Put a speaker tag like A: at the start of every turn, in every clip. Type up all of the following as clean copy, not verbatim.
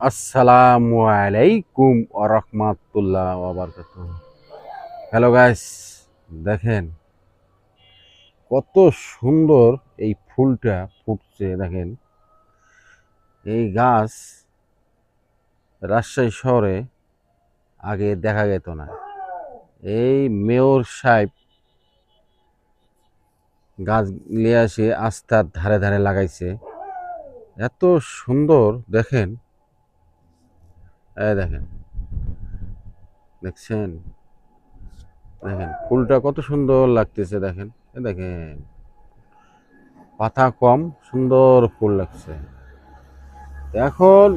A: আসসালামু আলাইকুম ওয়া রাহমাতুল্লাহি ওয়া বারাকাতুহু। হ্যালো গাইস, দেখেন কত সুন্দর এই ফুলটা ফুটছে। দেখেন এই গাছ রাজশাহী শহরে আগে দেখা যেত না। এই মেয়র সাহেব গাছ নিয়ে আসে রাস্তার ধারে ধারে লাগাইছে। এত সুন্দর দেখেন, এই দেখেন, দেখছেন, দেখেন ফুলটা কত সুন্দর লাগতেছে। দেখেন, এই দেখেন পাতা কম, সুন্দর ফুল লাগছে। এখন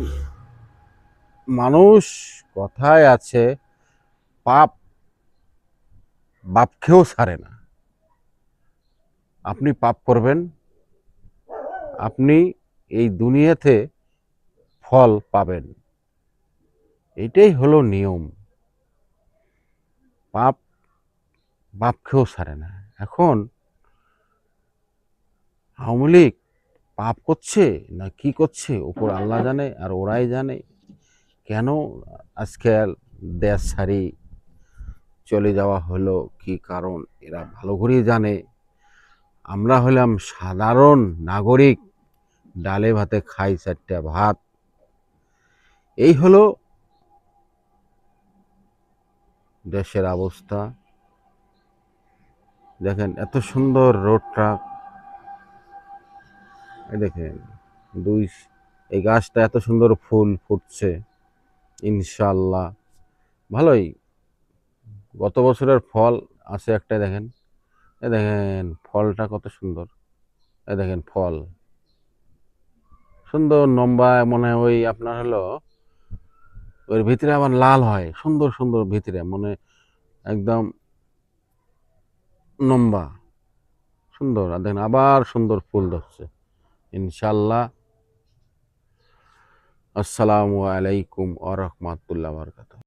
A: মানুষ কথায় আছে, পাপ বাপকেও ছাড়ে না। আপনি পাপ করবেন, আপনি এই দুনিয়াতে ফল পাবেন। এটাই হলো নিয়ম। পাপ বাপকেও ছাড়ে না। এখন আওয়ামী লীগ পাপ করছে না কি করছে ওপর আল্লাহ জানে, আর ওরাই জানে কেন আজকে দেশ ছাড়ি চলে যাওয়া হলো, কি কারণ এরা ভালো করেই জানে। আমরা হলাম সাধারণ নাগরিক, ডালে ভাতে খাই চারটা ভাত। এই হলো দেশের অবস্থা। দেখেন এত সুন্দর রোডটা, এই দেখেন দুই এই গাছটা এত সুন্দর ফুল ফুটছে। ইনশাল্লাহ ভালোই, গত বছরের ফল আছে একটা। দেখেন, এই দেখেন ফলটা কত সুন্দর। এই দেখেন ফল সুন্দর লম্বা, মনে হয় ওই আপনার হলো ওর ভিতরে আবার লাল হয়, সুন্দর সুন্দর ভিতরে মনে একদম লম্বা সুন্দর। আর দেখেন আবার সুন্দর ফুল ধরছে। ইনশাল্লাহ। আসসালামু আলাইকুম ওয়া রাহমাতুল্লাহি ওয়া বারাকাতুহু।